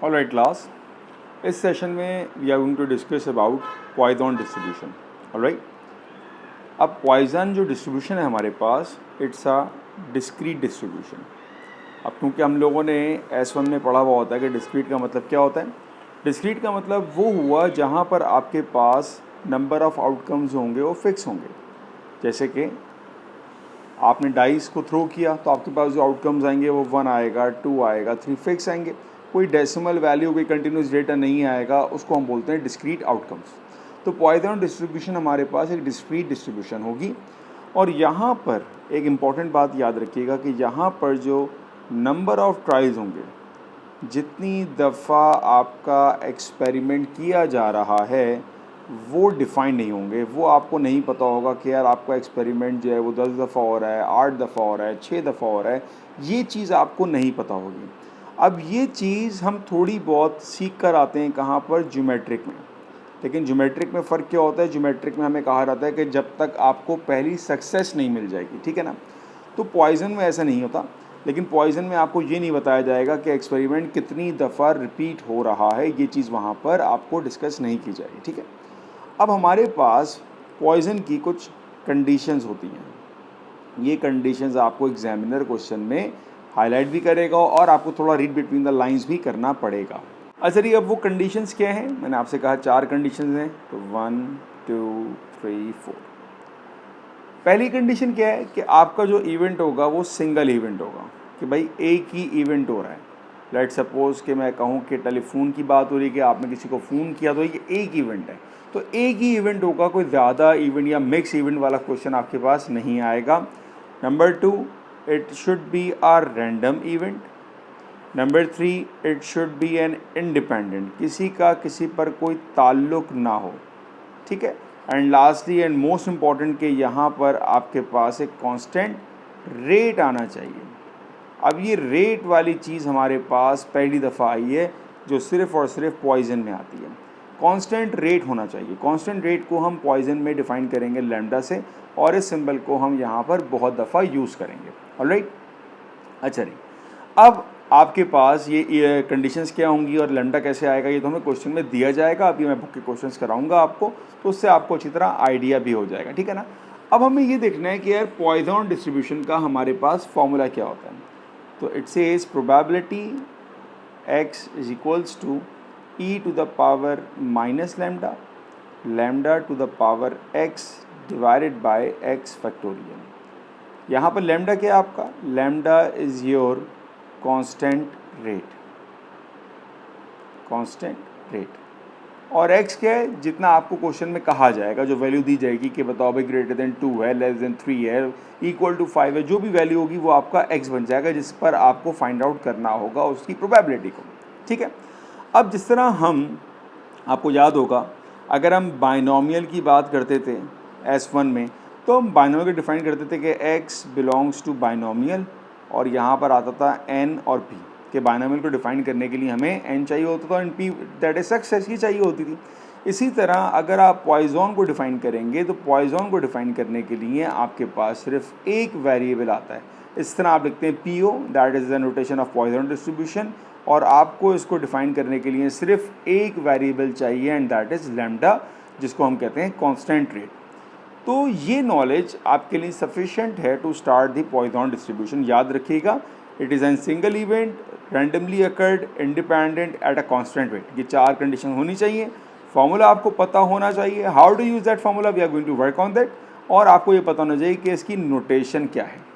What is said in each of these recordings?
Alright class, इस session में we are going to discuss about Poisson distribution. Alright, अब Poisson जो distribution है हमारे पास, इट्स अ डिस्क्रीट डिस्ट्रीब्यूशन। अब क्योंकि हम लोगों ने S1 में पढ़ा हुआ होता है कि डिस्क्रीट का मतलब क्या होता है। डिस्क्रीट का मतलब वो हुआ जहाँ पर आपके पास नंबर ऑफ़ आउटकम्स होंगे वो फिक्स होंगे। जैसे कि आपने डाइस को थ्रो किया तो आपके पास जो आउटकम्स आएंगे वो 1 आएगा, 2 आएगा, 3 फिक्स आएंगे। कोई डेसिमल वैल्यू, कोई कंटिन्यूस डेटा नहीं आएगा, उसको हम बोलते हैं डिस्क्रीट आउटकम्स। तो पॉइजन डिस्ट्रीब्यूशन हमारे पास एक डिस्क्रीट डिस्ट्रीब्यूशन होगी। और यहाँ पर एक इम्पॉर्टेंट बात याद रखिएगा कि यहाँ पर जो नंबर ऑफ़ ट्रायल्स होंगे, जितनी दफ़ा आपका एक्सपेरिमेंट किया जा रहा है वो डिफ़ाइन नहीं होंगे। वो आपको नहीं पता होगा कि यार आपका एक्सपेरिमेंट जो है वो 10 दफ़ा हो रहा है, 8 दफ़ा हो रहा है, 6 दफ़ा हो रहा है। ये चीज़ आपको नहीं पता होगी। अब ये चीज़ हम थोड़ी बहुत सीख कर आते हैं कहाँ पर, ज्योमेट्रिक में। लेकिन ज्योमेट्रिक में फ़र्क क्या होता है, ज्योमेट्रिक में हमें कहा जाता है कि जब तक आपको पहली सक्सेस नहीं मिल जाएगी, ठीक है ना। तो पॉइजन में ऐसा नहीं होता। लेकिन पॉइजन में आपको ये नहीं बताया जाएगा कि एक्सपेरिमेंट कितनी दफ़ा रिपीट हो रहा है, ये चीज़ वहाँ पर आपको डिस्कस नहीं की जाएगी, ठीक है। अब हमारे पास पॉइजन की कुछ कंडीशंस होती हैं। ये कंडीशंस आपको एग्जामिनर क्वेश्चन में हाईलाइट भी करेगा और आपको थोड़ा रीड बिटवीन द लाइंस भी करना पड़ेगा। अच्छा जी, अब वो कंडीशंस क्या हैं? मैंने आपसे कहा 4 कंडीशंस हैं, तो 1 2 3 4। पहली कंडीशन क्या है कि आपका जो इवेंट होगा वो सिंगल इवेंट होगा, कि भाई एक ही इवेंट हो रहा है। लेट सपोज कि मैं कहूँ कि टेलीफोन की बात हो रही है कि आपने किसी को फ़ोन किया, तो ये एक इवेंट है, तो एक ही इवेंट होगा। कोई ज़्यादा इवेंट या मिक्स इवेंट वाला क्वेश्चन आपके पास नहीं आएगा। Number 2, it should be a random event. Number 3, it should be an independent, किसी का किसी पर कोई ताल्लुक ना हो, ठीक है। And lastly and most important कि यहाँ पर आपके पास एक कांस्टेंट रेट आना चाहिए। अब ये रेट वाली चीज़ हमारे पास पहली दफ़ा आई है जो सिर्फ़ और सिर्फ पॉइजन में आती है। कांस्टेंट रेट होना चाहिए। कांस्टेंट रेट को हम पॉइजन में डिफ़ाइन करेंगे लैम्डा से, और इस सिंबल को हम यहाँ पर बहुत दफ़ा यूज़ करेंगे। ऑलराइट, अच्छा जी। अब आपके पास ये कंडीशंस क्या होंगी और लैम्डा कैसे आएगा, ये तो हमें क्वेश्चन में दिया जाएगा। अभी मैं बुक के क्वेश्चंस कराऊंगा आपको, तो उससे आपको अच्छी तरह आइडिया भी हो जाएगा, ठीक है ना। अब हमें ये देखना है कि यार पॉइजन डिस्ट्रीब्यूशन का हमारे पास फॉर्मूला क्या होता है। तो it says probability x is equals to e to the power minus lambda, lambda to the power x divided by x factorial. यहाँ पर लैम्डा क्या है आपका? Lambda is your constant rate, constant rate. और x क्या है? जितना आपको क्वेश्चन में कहा जाएगा, जो वैल्यू दी जाएगी कि बताओ भाई ग्रेटर देन 2 है, लेस देन 3 है, इक्वल टू 5 है, जो भी वैल्यू होगी वो आपका x बन जाएगा, जिस पर आपको फाइंड आउट करना होगा उसकी प्रोबेबिलिटी को, ठीक है। अब जिस तरह हम, आपको याद होगा, अगर हम बाइनोमियल की बात करते थे S1 में, तो हम बाइनोमियल को डिफाइन करते थे कि x बिलोंग्स टू बाइनोमियल, और यहाँ पर आता था n और p, कि बाइनोमियल को डिफाइन करने के लिए हमें n चाहिए होता था, and p that is success ही चाहिए होती थी। इसी तरह अगर आप पॉइजन को डिफाइन करेंगे, तो पॉइजन को डिफाइन करने के लिए आपके पास सिर्फ एक वेरिएबल आता है। इस तरह आप लिखते हैं PO, that is the notation of Poisson distribution, और आपको इसको डिफाइन करने के लिए सिर्फ एक वेरिएबल चाहिए, एंड दैट इज़ लैम्डा, जिसको हम कहते हैं कांस्टेंट रेट। तो ये नॉलेज आपके लिए सफिशिएंट है to start the Poisson distribution. याद रखिएगा, it is an single event, randomly occurred, independent, at a constant rate. ये 4 कंडीशन होनी चाहिए। फार्मूला आपको पता होना चाहिए, how to use that formula, we are going to work on that. और आपको ये पता होना चाहिए कि इसकी नोटेशन क्या है।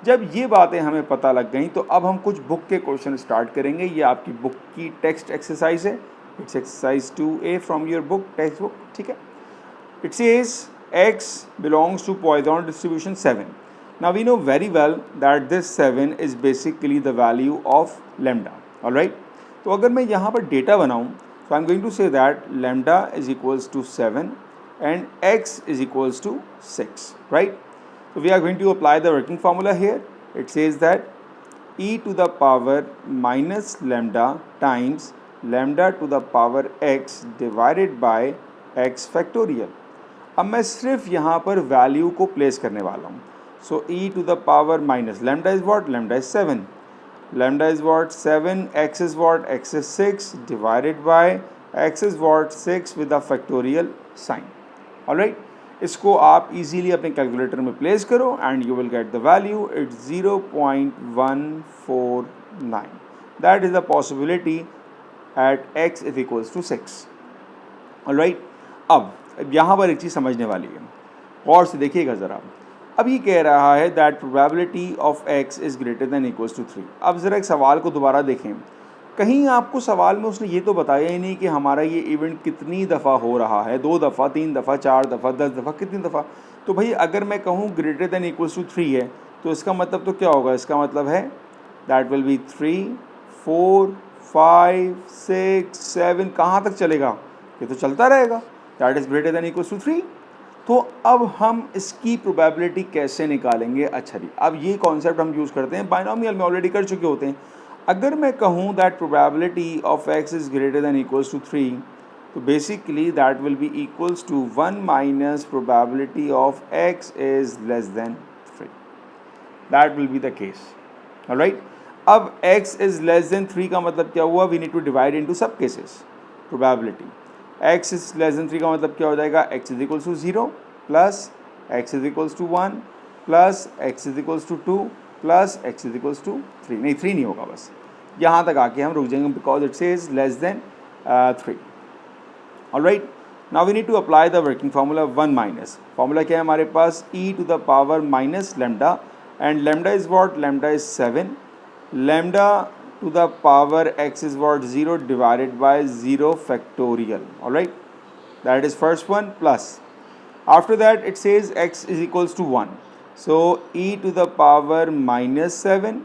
जब ये बातें हमें पता लग गई, तो अब हम कुछ बुक के क्वेश्चन स्टार्ट करेंगे। ये आपकी बुक की टेक्स्ट एक्सरसाइज है, it's exercise 2A from your book, text book, ठीक है। It says x belongs to Poisson distribution 7. Now we know very well that this 7 is basically the value of lambda. Alright? तो अगर मैं यहाँ पर data बनाऊँ, so I'm going to say that lambda is equals to 7 and x is equals to 6. Right? So we are going to apply the working formula here. It says that e to the power minus lambda times lambda to the power x divided by x factorial. अब मैं सिर्फ यहाँ पर value को place करने वाला हूँ। So e to the power minus lambda is what? Lambda is 7, lambda is what 7, x is what x is 6 divided by x is what 6 with a factorial sign. Alright, इसको आप easily अपने calculator में place करो and you will get the value. It's 0.149. That is the possibility at x is equals to 6. Alright, अब यहाँ पर एक चीज़ समझने वाली है, और से देखिएगा ज़रा. अब ये कह रहा है that probability of x is greater than equals to 3. अब ज़रा एक सवाल को दोबारा देखें. कहीं आपको सवाल में उसने ये तो बताया ही नहीं कि हमारा ये इवेंट कितनी दफ़ा हो रहा है, 2 दफ़ा, 3 दफ़ा, 4 दफ़ा, 10 दफ़ा, कितनी दफ़ा. तो भाई अगर मैं कहूँ ग्रेटर दैन इक्वल्स टू 3 है तो इसका मतलब तो क्या होगा, इसका मतलब है दैट विल बी 3, 4, 5, 6, 7, कहाँ तक चलेगा, ये तो चलता रहेगा. That is greater than equals to 3. तो अब हम इसकी प्रोबेबिलिटी कैसे निकालेंगे. अच्छा जी, अब ये कॉन्सेप्ट हम यूज़ करते हैं बाइनोमियल में, ऑलरेडी कर चुके होते हैं. अगर मैं कहूँ that probability of x is greater than equals to 3, तो basically that will be equals to 1 minus probability of x is less than 3. That will be the case. Alright, अब x इज़ लेस दैन 3 का मतलब क्या हुआ, we need to divide into subcases. Probability x is less than 3 का मतलब क्या हो जाएगा, x is equals to 0 plus x is equals to 1 plus x is equals to 2 plus x is equals to 3. नहीं, 3 नहीं होगा, बस यहाँ तक आके हम रुक जाएंगे because it says less than 3. Alright, now we need to apply the working formula 1 minus. Formula क्या है हमारे पास, e to the power minus lambda, and lambda is what, lambda is 7, lambda to the power x is what 0 divided by 0 factorial. Alright, that is first one, plus after that it says x is equals to 1, so e to the power minus 7,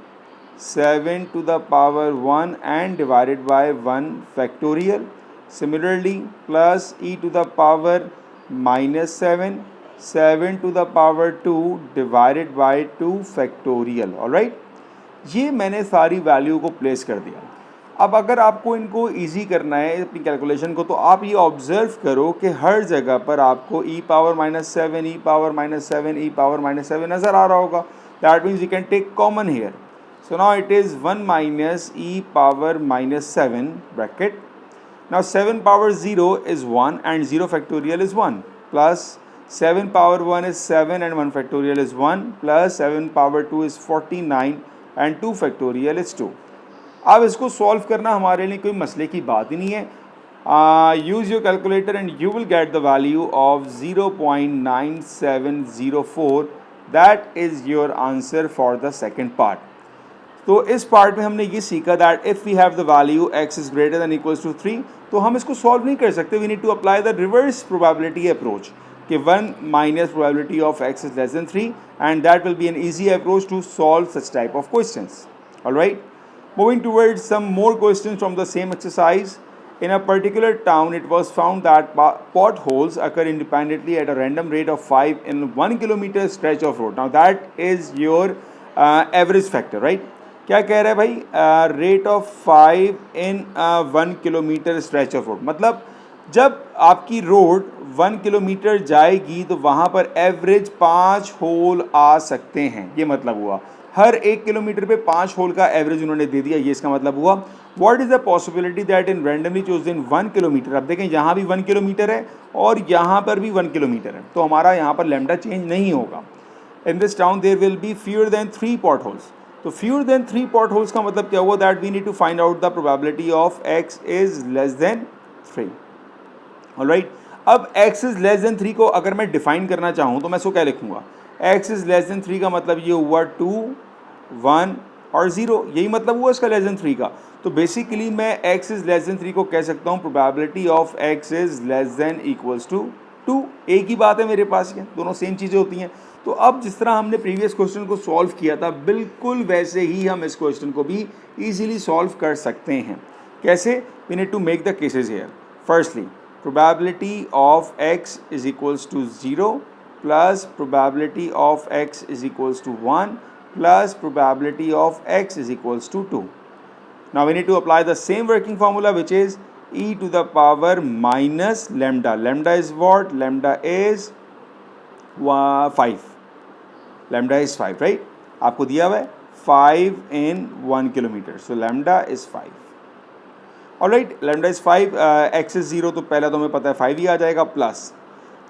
7 to the power 1 and divided by 1 factorial. Similarly, plus e to the power minus 7, 7 to the power 2 divided by 2 factorial. Alright, ये मैंने सारी value को place कर दिया. अब अगर आपको इनको इजी करना है अपनी कैलकुलेशन को, तो आप ये ऑब्जर्व करो कि हर जगह पर आपको e power minus 7, e power minus 7, e power minus 7 नज़र आ रहा होगा. That means you can take common here. So now it is 1 minus e power minus 7 bracket. Now 7 power 0 is 1 and 0 factorial is 1, plus 7 power 1 is 7 and 1 factorial is 1, plus 7 power 2 is 49 and 2 factorial is 2. अब इसको solve करना हमारे लिए कोई मसले की बात ही नहीं है. Use your calculator and you will get the value of 0.9704. That is your answer for the second part. तो इस पार्ट में हमने ये सीखा that if we have the value x is greater than equals to 3, तो हम इसको solve नहीं कर सकते. We need to apply the reverse probability approach कि 1 minus probability of x is less than 3, and that will be an easy approach to solve such type of questions. Alright, moving towards some more questions from the same exercise. In a particular town, it was found that potholes occur independently at a random rate of 5 in 1 kilometer stretch of road. Now that is your average factor, right? क्या कह रहा है भाई, rate of 5 in 1 kilometer stretch of road. मतलब जब आपकी road 1 kilometre जाएगी तो वहाँ पर एवरेज 5 होल आ सकते हैं. ये मतलब हुआ हर 1 किलोमीटर पे 5 होल का एवरेज उन्होंने दे दिया. ये इसका मतलब हुआ. What is the possibility that in randomly chosen 1 kilometre. अब देखें यहाँ भी 1 किलोमीटर है और यहाँ पर भी 1 किलोमीटर है, तो हमारा यहाँ पर लैम्डा चेंज नहीं होगा. In this town there will be fewer than 3 potholes. तो फ्यूअर दैन 3 पॉट होल्स का मतलब क्या हुआ, that we need to find out the probability of x is less than 3. Alright, अब x इज़ लेस देन 3 को अगर मैं define करना चाहूँ तो मैं इसको क्या लिखूँगा, x इज़ लेस देन 3 का मतलब ये हुआ 2, 1 और 0. यही मतलब हुआ इसका लेस देन 3 का. तो बेसिकली मैं x इज़ लेस देन 3 को कह सकता हूँ probability of x is less than equals to 2. एक ही बात है मेरे पास, ये दोनों सेम चीज़ें होती हैं. तो अब जिस तरह हमने प्रीवियस क्वेश्चन को सॉल्व किया था, बिल्कुल वैसे ही हम इस क्वेश्चन को भी ईजिली सॉल्व कर सकते हैं. कैसे, we need to make the cases here. Firstly, probability of x is equals to 0 plus probability of x is equals to 1 plus probability of x is equals to 2. Now we need to apply the same working formula, which is e to the power minus lambda. Lambda is what? Lambda is 5. Lambda is 5, right? आपको दिया हुआ है 5 in 1 kilometer. So lambda is 5. Alright, lambda is 5, x is 0 तो पहला तो हमें पता है 5 ही आ जाएगा, प्लस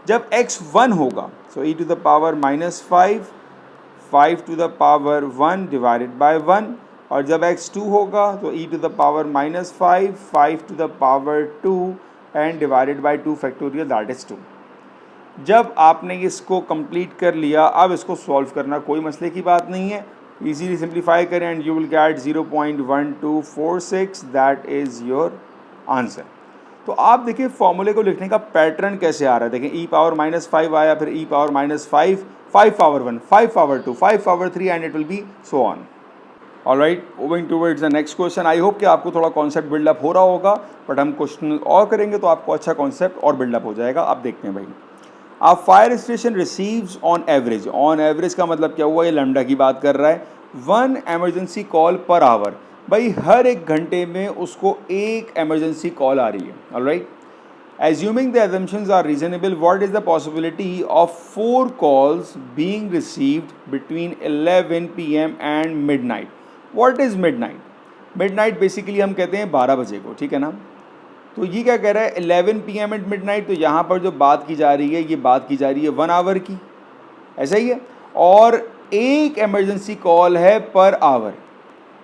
जब x 1 होगा so e to the power minus 5 to the power 1 divided by 1, और जब x 2 होगा तो e to the power minus 5 to the power 2 and divided by 2 factorial that is 2। जब आपने इसको कंप्लीट कर लिया, अब इसको सॉल्व करना कोई मसले की बात नहीं है, इजीली सिंप्लीफाई करें and you will gate 0.1246, that is your answer. तो आप देखिए फॉर्मूले को लिखने का पैटर्न कैसे आ रहा है, देखें e पावर माइनस 5 आया, फिर e power minus 5 power 1 5 power 2 5 power 3 and it will be so on. Alright, moving towards the next question. I hope कि आपको थोड़ा कॉन्सेप्ट बिल्डअप हो रहा होगा, बट हम क्वेश्चन और करेंगे तो आपको अच्छा कॉन्सेप्ट और बिल्डअप हो जाएगा। आप देखते हैं भाई, आप fire station receives on average का मतलब क्या हुआ, ये लैम्डा की बात कर रहा है, 1 एमरजेंसी कॉल पर आवर। भाई हर एक घंटे में उसको एक एमरजेंसी कॉल आ रही है। Alright, assuming the assumptions are reasonable, what is the possibility of 4 calls being received between 11 PM and midnight. What is midnight? Midnight basically हम कहते हैं 12 बजे को, ठीक है ना। तो ये क्या कह रहा है, 11 PM एट मिडनाइट, तो यहाँ पर जो बात की जा रही है ये बात की जा रही है 1 आवर की, ऐसा ही है, और एक एमरजेंसी कॉल है पर आवर,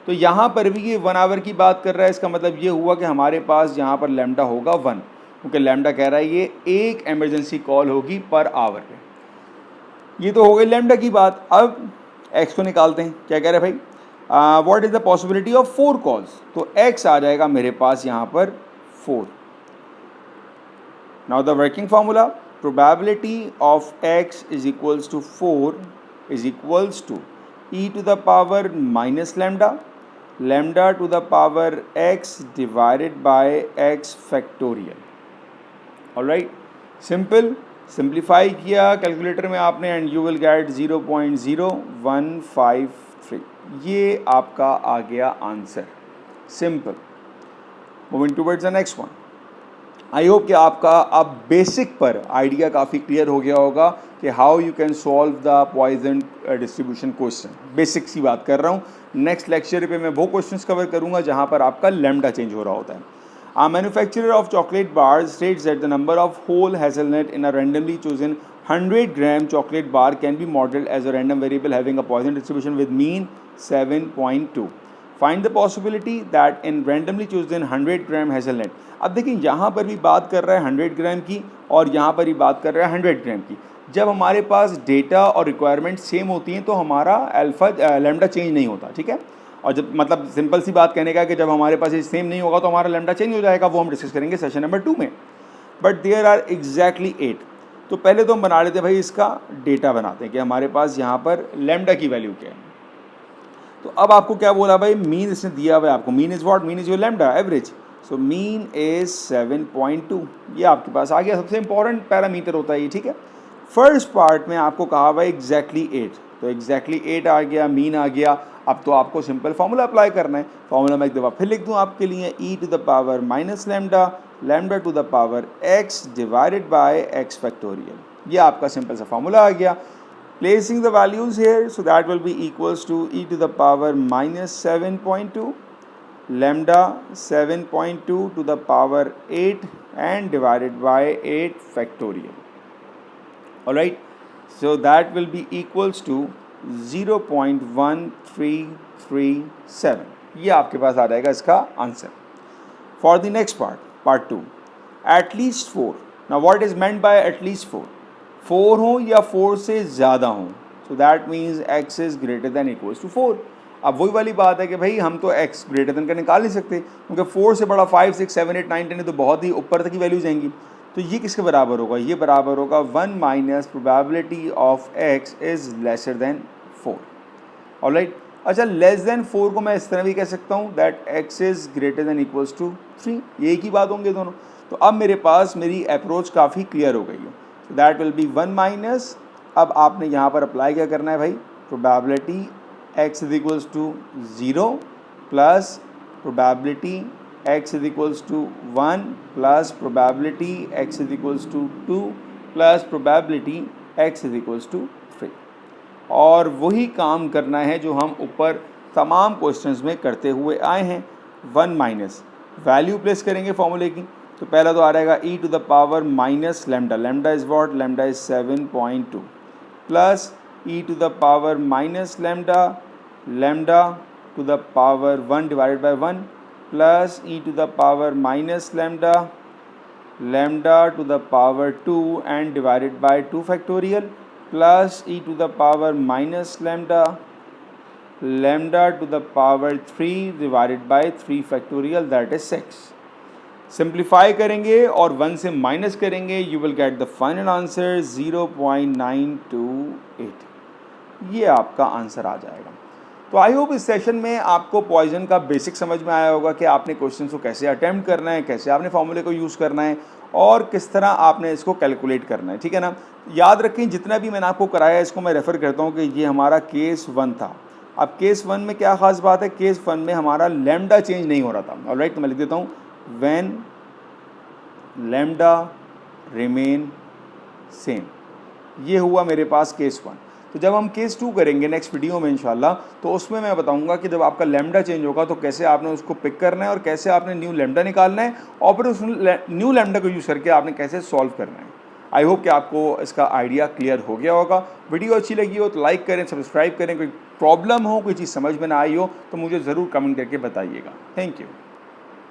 तो यहाँ पर भी ये 1 आवर की बात कर रहा है। इसका मतलब ये हुआ कि हमारे पास यहाँ पर लैम्डा होगा 1, क्योंकि लैम्डा कह रहा है ये एक एमरजेंसी कॉल होगी पर आवर पे। ये तो हो गई लैम्डा की बात। अब एक्स को निकालते हैं, क्या कह रहे हैं भाई, what is the possibility of 4 calls, तो एक्स आ जाएगा मेरे पास यहाँ पर 4। Now the working formula, probability of x is equals to 4 is equals to e to the power minus lambda to the power x divided by x factorial. Alright, simple, simplify किया calculator में आपने and you will get 0.0153, ये आपका आ गया answer, simple. Moving towards the next one. I hope कि आपका अब basic पर आइडिया काफ़ी क्लियर हो गया होगा कि how you can solve the Poisson distribution question. Basics की बात कर रहा हूँ, नेक्स्ट लेक्चर पे मैं वो क्वेश्चंस कवर करूँगा जहाँ पर आपका लैम्डा चेंज हो रहा होता है। A manufacturer of chocolate bars states that the number of whole hazelnut in a randomly chosen 100-gram chocolate bar can be modeled as a random variable having a Poisson distribution with mean 7.2. Find the possibility that in randomly chosen 100-gram hazelnut. अब देखिए यहाँ पर भी बात कर रहा है 100 ग्राम की और यहाँ पर भी बात कर रहा है 100 ग्राम की। जब हमारे पास डेटा और रिक्वायरमेंट सेम होती हैं तो हमारा अल्फा लैम्डा चेंज नहीं होता, ठीक है। और जब मतलब सिंपल सी बात कहने का कि जब हमारे पास ये सेम नहीं होगा तो हमारा लैम्डा चेंज हो जाएगा, वो हम डिस्कस करेंगे सेशन नंबर 2 में। But there are exactly 8। तो पहले तो हम बना लेते हैं भाई, इसका डेटा बनाते हैं कि हमारे पास यहाँ पर लैम्डा की वैल्यू क्या है। तो अब आपको क्या बोला भाई, मीन इसने दिया हुआ है आपको, mean is what, mean is your lambda average. So mean is 7.2, ये आपके पास आ गया, सबसे इंपॉर्टेंट पैरामीटर होता है ये, ठीक है। फर्स्ट पार्ट में आपको कहा हुआ है एग्जैक्टली 8, तो एग्जैक्टली 8 आ गया, मीन आ गया। अब तो आपको सिंपल फार्मूला अप्लाई करना है। फार्मूला मैं एक दफ़ा फिर लिख दूँ आपके लिए, e to the power minus lambda to the power x divided by x factorial, ये आपका सिंपल सा फार्मूला आ गया। Placing the values here, so that will be equals to e to the power minus 7.2 lambda 7.2 to the power 8 and divided by 8 factorial. Alright, so that will be equals to 0.1337, ये आपके पास आ जाएगा इसका answer. For the next part 2, at least 4। Now what is meant by at least 4 हो या 4 से ज़्यादा हो, so that means x is greater than equals to 4। अब वही वाली बात है कि भाई हम तो x ग्रेटर देन का निकाल नहीं सकते, क्योंकि 4 से बड़ा 5 6 7 8 9 10 तो बहुत ही ऊपर तक की वैल्यू जाएंगी। तो ये किसके बराबर होगा, ये बराबर होगा 1 minus probability of x is lesser than 4। Alright, अच्छा लेस देन 4 को मैं इस तरह भी कह सकता हूँ that x is greater than equals to 3, ये एक ही बात होंगे दोनों। तो अब मेरे पास मेरी अप्रोच काफ़ी क्लियर हो गई है। तो दैट विल बी 1 माइनस, अब आपने यहाँ पर अप्लाई क्या करना है भाई, probability x is equals to 0 plus probability x is equals to 1 plus probability x is equals to 2 plus probability x is equals to 3, और वही काम करना है जो हम ऊपर तमाम क्वेश्चंस में करते हुए आए हैं। 1 माइनस वैल्यू प्लेस करेंगे फॉर्मूले की, तो पहला तो आ रहेगा e to the power minus lambda, lambda is what, lambda is 7.2 plus e to the power minus lambda, lambda to the power 1 divided by 1 plus e to the power minus lambda, lambda to the power 2 and divided by 2 factorial plus e to the power minus lambda, lambda to the power 3 divided by 3 factorial that is 6। Simplify करेंगे और 1 से minus करेंगे, you will get the final answer 0.928। ये आपका answer आ जाएगा। तो I hope इस session में आपको पॉइजन का बेसिक समझ में आया होगा कि आपने क्वेश्चन को कैसे अटेम्प्ट करना है, कैसे आपने फॉर्मूले को यूज़ करना है और किस तरह आपने इसको कैलकुलेट करना है, ठीक है ना। याद रखें जितना भी मैंने आपको कराया इसको मैं रेफ़र करता हूँ कि ये हमारा केस 1 था। अब केस 1 में क्या ख़ास बात है, केस 1 में हमारा लैम्डा चेंज नहीं हो रहा था। ऑलराइट, तो मैं लिख देता हूँ व्हेन लैम्डा रिमेन सेम। ये हुआ मेरे पास केस 1। तो जब हम केस 2 करेंगे नेक्स्ट वीडियो में इंशाल्लाह, तो उसमें मैं बताऊंगा कि जब आपका लैम्डा चेंज होगा तो कैसे आपने उसको पिक करना है और कैसे आपने न्यू लैम्डा निकालना है और फिर उस न्यू लैम्डा को यूज़ करके आपने कैसे सॉल्व करना है। आई होप कि आपको इसका आइडिया क्लियर हो गया होगा। वीडियो अच्छी लगी हो तो लाइक करें, सब्सक्राइब करें। कोई प्रॉब्लम हो, कोई चीज़ समझ में ना आई हो तो मुझे ज़रूर कमेंट करके बताइएगा। Thank you.